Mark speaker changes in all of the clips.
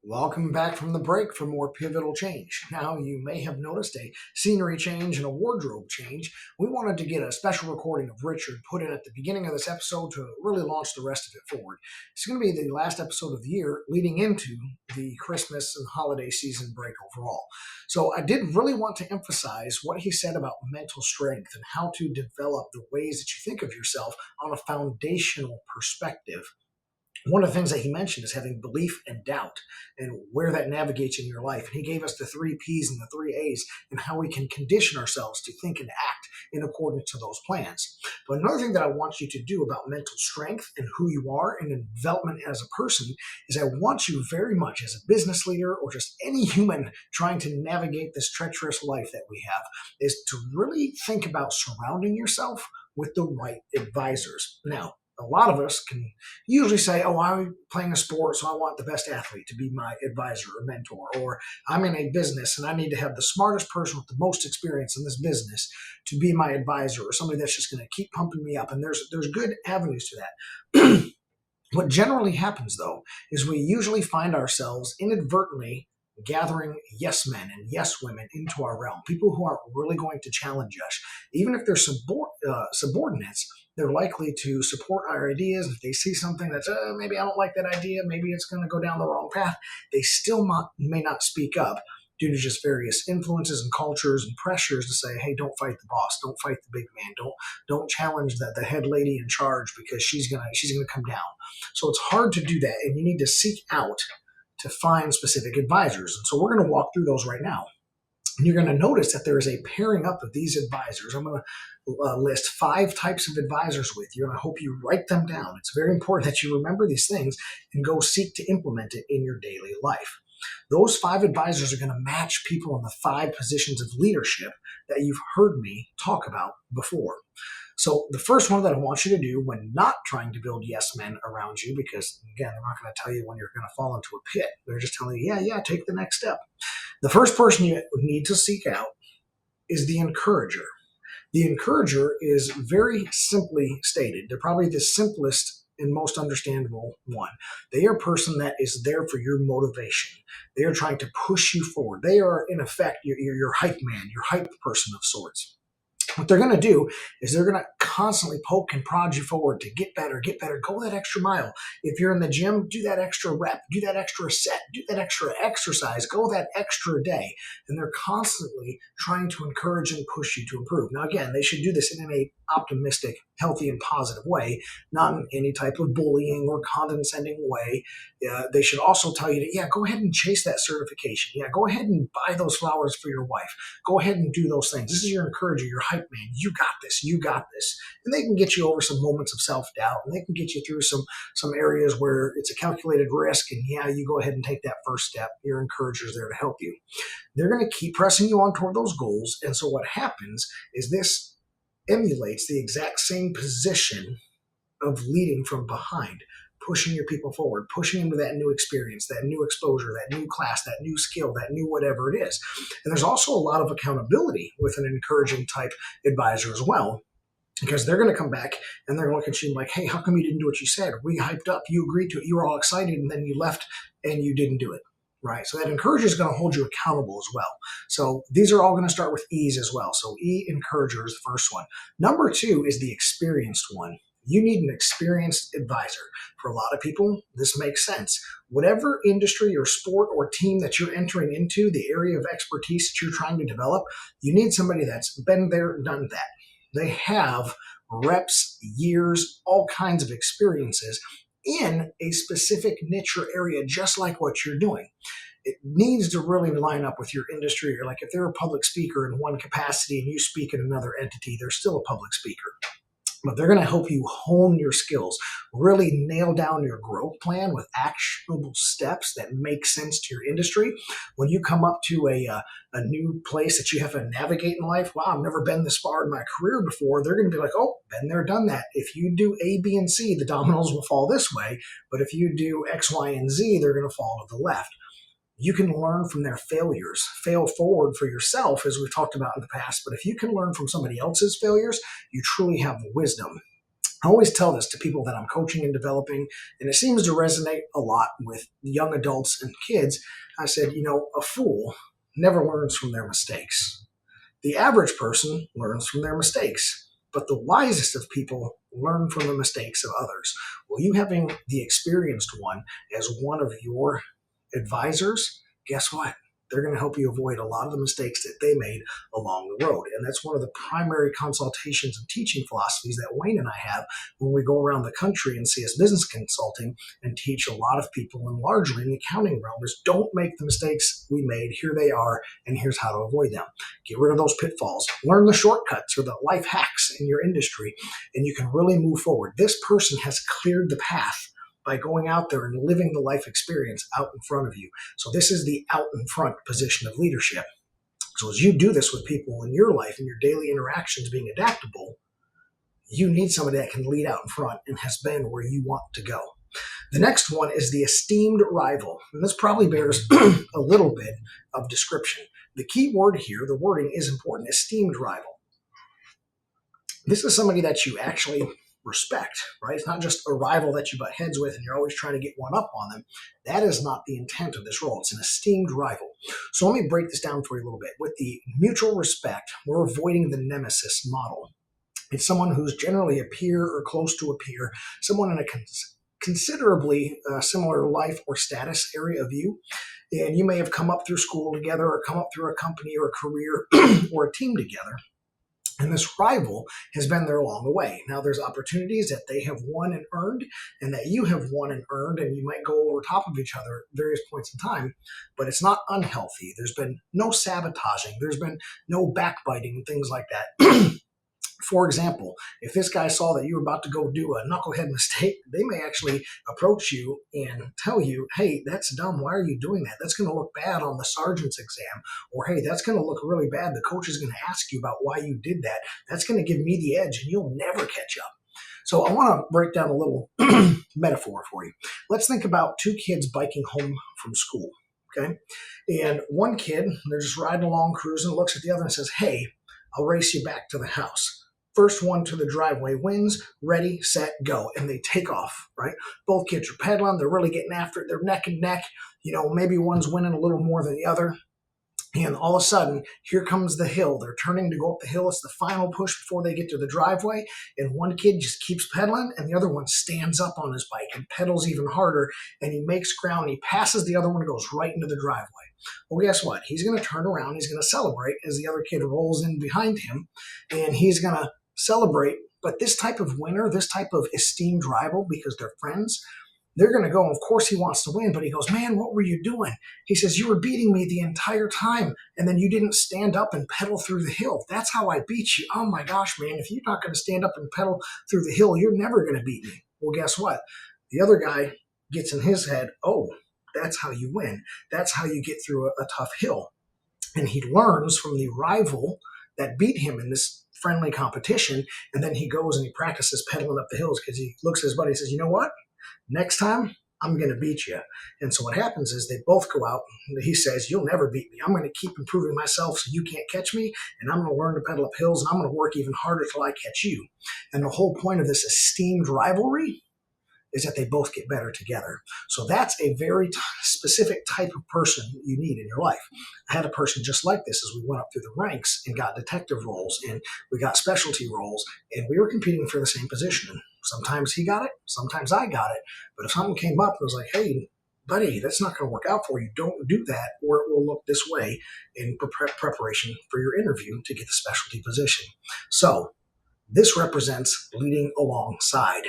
Speaker 1: Welcome back from the break for more pivotal change. Now, you may have noticed a scenery change and a wardrobe change. We wanted to get a special recording of Richard put in at the beginning of this episode to really launch the rest of it forward. It's going to be the last episode of the year leading into the Christmas and holiday season break overall. So, I did really want to emphasize what he said about mental strength and how to develop the ways that you think of yourself on a foundational perspective. One of the things that he mentioned is having belief and doubt and where that navigates in your life. And he gave us the three P's and the three A's and how we can condition ourselves to think and act in accordance to those plans. But another thing that I want you to do about mental strength and who you are and development as a person is I want you very much as a business leader or just any human trying to navigate this treacherous life that we have is to really think about surrounding yourself with the right advisors. Now, a lot of us can usually say, oh, I'm playing a sport, so I want the best athlete to be my advisor or mentor, or I'm in a business and I need to have the smartest person with the most experience in this business to be my advisor, or somebody that's just going to keep pumping me up. And there's good avenues to that. What generally happens, though, is we usually find ourselves inadvertently gathering yes men and yes women into our realm, people who are really going to challenge us. Even if they're subordinates, they're likely to support our ideas. If they see something that's, maybe I don't like that idea, maybe it's going to go down the wrong path, they still may not speak up due to just various influences and cultures and pressures to say, hey, don't fight the boss, don't fight the big man, don't challenge the head lady in charge because she's gonna come down. So it's hard to do that, and you need to seek out to find specific advisors. And so we're going to walk through those right now. And you're going to notice that there is a pairing up of these advisors. I'm going to list 5 types of advisors with you, and I hope you write them down. It's very important that you remember these things and go seek to implement it in your daily life. Those 5 advisors are going to match people in the 5 positions of leadership that you've heard me talk about before. So the first one that I want you to do when not trying to build yes men around you, because again, they're not going to tell you when you're going to fall into a pit. They're just telling you, yeah, take the next step. The first person you need to seek out is the encourager. The encourager is very simply stated. They're probably the simplest and most understandable one. They are a person that is there for your motivation. They are trying to push you forward. They are, in effect, your hype man, your hype person of sorts. What they're going to do is they're going to constantly poke and prod you forward to get better, go that extra mile. If you're in the gym, do that extra rep, do that extra set, do that extra exercise, go that extra day. And they're constantly trying to encourage and push you to improve. Now, again, they should do this in an optimistic, healthy, and positive way, not in any type of bullying or condescending way. They should also tell you to, go ahead and chase that certification. Go ahead and buy those flowers for your wife. Go ahead and do those things. This is your encourager, your hype man. You got this. You got this. And they can get you over some moments of self-doubt, and they can get you through some areas where it's a calculated risk, and you go ahead and take that first step. Your encourager is there to help you. They're going to keep pressing you on toward those goals, and so what happens is this emulates the exact same position of leading from behind, pushing your people forward, pushing them to that new experience, that new exposure, that new class, that new skill, that new whatever it is. And there's also a lot of accountability with an encouraging type advisor as well, because they're going to come back and they're going to look at you like, hey, how come you didn't do what you said? We hyped up, you agreed to it, you were all excited, and then you left and you didn't do it. Right. So that encourager is going to hold you accountable as well. So these are all going to start with E's as well. So E, encourager, is the first one. Number 2 is the experienced one. You need an experienced advisor. For a lot of people, this makes sense. Whatever industry or sport or team that you're entering into, the area of expertise that you're trying to develop, you need somebody that's been there, done that. They have reps, years, all kinds of experiences in a specific niche or area, just like what you're doing. It needs to really line up with your industry. Or like if they're a public speaker in one capacity and you speak in another entity, they're still a public speaker. But they're going to help you hone your skills, really nail down your growth plan with actionable steps that make sense to your industry. When you come up to a new place that you have to navigate in life, wow, I've never been this far in my career before, they're going to be like, oh, been there, done that. If you do A, B, and C, the dominoes will fall this way. But if you do X, Y, and Z, they're going to fall to the left. You can learn from their failures, fail forward for yourself, as we've talked about in the past. But if you can learn from somebody else's failures, you truly have wisdom. I always tell this to people that I'm coaching and developing, and it seems to resonate a lot with young adults and kids. I said, a fool never learns from their mistakes. The average person learns from their mistakes, but the wisest of people learn from the mistakes of others. Well, you having the experienced one as one of your advisors, guess what? They're going to help you avoid a lot of the mistakes that they made along the road. And that's one of the primary consultations and teaching philosophies that Wayne and I have when we go around the country and see us business consulting and teach a lot of people, and largely in the accounting realm, is don't make the mistakes we made. Here they are, and here's how to avoid them. Get rid of those pitfalls. Learn the shortcuts or the life hacks in your industry, and you can really move forward. This person has cleared the path by going out there and living the life experience out in front of you. So this is the out in front position of leadership. So as you do this with people in your life and your daily interactions, being adaptable, you need somebody that can lead out in front and has been where you want to go. The next one is the esteemed rival. And this probably bears a little bit of description. The key word here, the wording is important, esteemed rival. This is somebody that you actually respect, right? It's not just a rival that you butt heads with and you're always trying to get one up on them. That is not the intent of this role. It's an esteemed rival. So let me break this down for you a little bit. With the mutual respect, we're avoiding the nemesis model. It's someone who's generally a peer or close to a peer, someone in a considerably similar life or status area of you. And you may have come up through school together or come up through a company or a career or a team together. And this rival has been there along the way. Now, there's opportunities that they have won and earned and that you have won and earned, and you might go over top of each other at various points in time, but it's not unhealthy. There's been no sabotaging. There's been no backbiting and things like that. For example, if this guy saw that you were about to go do a knucklehead mistake, they may actually approach you and tell you, hey, that's dumb. Why are you doing that? That's going to look bad on the sergeant's exam. Or, hey, that's going to look really bad. The coach is going to ask you about why you did that. That's going to give me the edge and you'll never catch up. So I want to break down a little metaphor for you. Let's think about two kids biking home from school, okay? And one kid, they're just riding along, cruising, looks at the other and says, hey, I'll race you back to the house. First one to the driveway wins, ready, set, go. And they take off, right? Both kids are pedaling. They're really getting after it. They're neck and neck. Maybe one's winning a little more than the other. And all of a sudden, here comes the hill. They're turning to go up the hill. It's the final push before they get to the driveway. And one kid just keeps pedaling, and the other one stands up on his bike and pedals even harder. And he makes ground. He passes the other one and goes right into the driveway. Well, guess what? He's going to turn around. He's going to celebrate as the other kid rolls in behind him. And he's going to celebrate. But this type of winner, this type of esteemed rival, because they're friends, they're going to go, of course he wants to win, but he goes, man, what were you doing? He says, you were beating me the entire time, and then you didn't stand up and pedal through the hill. That's how I beat you. Oh my gosh, man, if you're not going to stand up and pedal through the hill, you're never going to beat me. Well, guess what? The other guy gets in his head, oh, that's how you win. That's how you get through a tough hill. And he learns from the rival that beat him in this friendly competition, and then he goes and he practices pedaling up the hills because he looks at his buddy and says, you know what? Next time, I'm going to beat you. And so what happens is they both go out. And he says, you'll never beat me. I'm going to keep improving myself so you can't catch me. And I'm going to learn to pedal up hills. And I'm going to work even harder till I catch you. And the whole point of this esteemed rivalry is that they both get better together. So that's a very specific type of person you need in your life. I had a person just like this as we went up through the ranks and got detective roles and we got specialty roles and we were competing for the same position. Sometimes he got it, sometimes I got it. But if something came up, it was like, hey, buddy, that's not going to work out for you. Don't do that, or it will look this way in preparation for your interview to get the specialty position. So this represents leading alongside.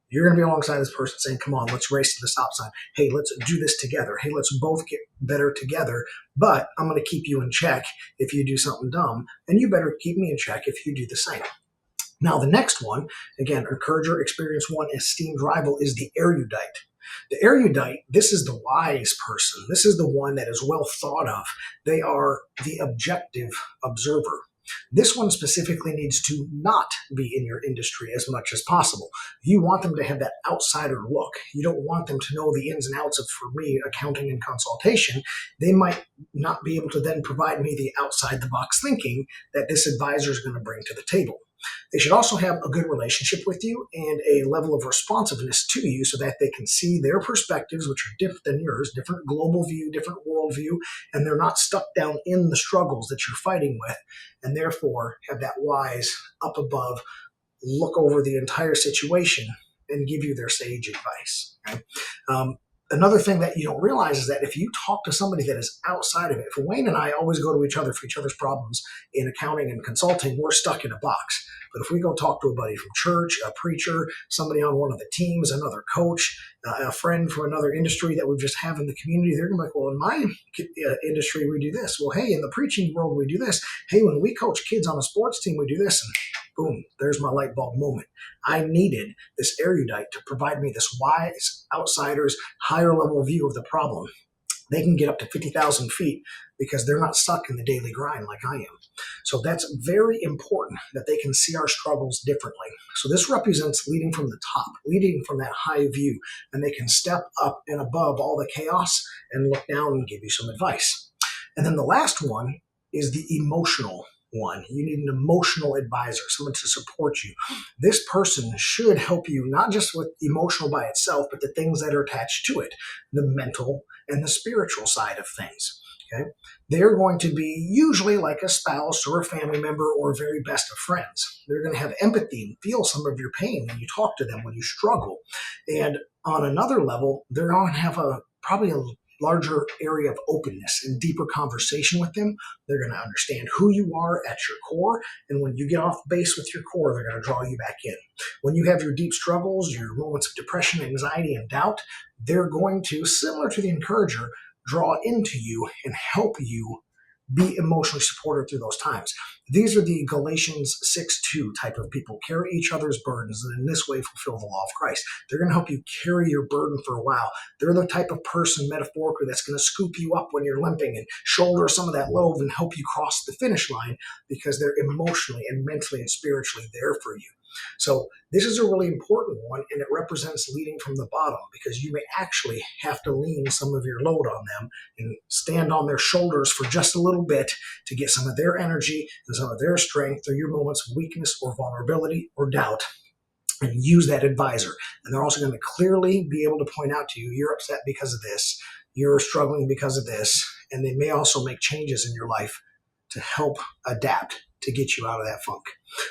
Speaker 1: You're going to be alongside this person saying, come on, let's race to the stop sign. Hey, let's do this together. Hey, let's both get better together. But I'm going to keep you in check if you do something dumb. And you better keep me in check if you do the same. Now, the next one, again, encourager, experience one, esteemed rival, is the erudite. The erudite, this is the wise person. This is the one that is well thought of. They are the objective observer. This one specifically needs to not be in your industry as much as possible. You want them to have that outsider look. You don't want them to know the ins and outs of, for me, accounting and consultation. They might not be able to then provide me the outside the box thinking that this advisor is going to bring to the table. They should also have a good relationship with you and a level of responsiveness to you so that they can see their perspectives, which are different than yours, different global view, different worldview, and they're not stuck down in the struggles that you're fighting with, and therefore have that wise up above look over the entire situation and give you their sage advice. Okay? Another thing that you don't realize is that if you talk to somebody that is outside of it, for Wayne and I always go to each other for each other's problems in accounting and consulting, we're stuck in a box. But if we go talk to a buddy from church, a preacher, somebody on one of the teams, another coach, a friend from another industry that we just have in the community, they're going to be like, well, in my industry, we do this. Well, hey, in the preaching world, we do this. Hey, when we coach kids on a sports team, we do this. And boom, there's my light bulb moment. I needed this erudite to provide me this wise outsider's higher level view of the problem. They can get up to 50,000 feet because they're not stuck in the daily grind like I am. So that's very important that they can see our struggles differently. So this represents leading from the top, leading from that high view, and they can step up and above all the chaos and look down and give you some advice. And then the last one is the emotional one. You need an emotional advisor, someone to support you. This person should help you not just with emotional by itself, but the things that are attached to it, the mental and the spiritual side of things. Okay? They're going to be usually like a spouse or a family member or very best of friends. They're going to have empathy and feel some of your pain when you talk to them, when you struggle. And on another level, they're going to have probably a larger area of openness and deeper conversation with them. They're going to understand who you are at your core. And when you get off base with your core, they're going to draw you back in. When you have your deep struggles, your moments of depression, anxiety, and doubt, they're going to, similar to the encourager, draw into you and help you be emotionally supported through those times. These are the Galatians 6:2 type of people. Carry each other's burdens and in this way fulfill the law of Christ. They're going to help you carry your burden for a while. They're the type of person, metaphorically, that's going to scoop you up when you're limping and shoulder some of that load and help you cross the finish line because they're emotionally and mentally and spiritually there for you. So this is a really important one, and it represents leading from the bottom because you may actually have to lean some of your load on them and stand on their shoulders for just a little bit to get some of their energy and some of their strength through your moments of weakness or vulnerability or doubt, and use that advisor. And they're also going to clearly be able to point out to you, you're upset because of this, you're struggling because of this, and they may also make changes in your life to help adapt to get you out of that funk.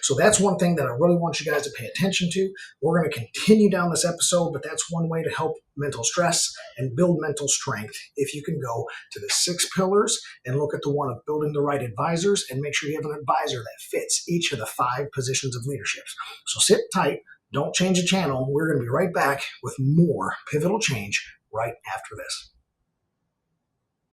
Speaker 1: So that's one thing that I really want you guys to pay attention to. We're going to continue down this episode, but that's one way to help mental stress and build mental strength. If you can go to the 6 pillars and look at the one of building the right advisors and make sure you have an advisor that fits each of the 5 positions of leadership. So sit tight. Don't change the channel. We're going to be right back with more pivotal change right after this.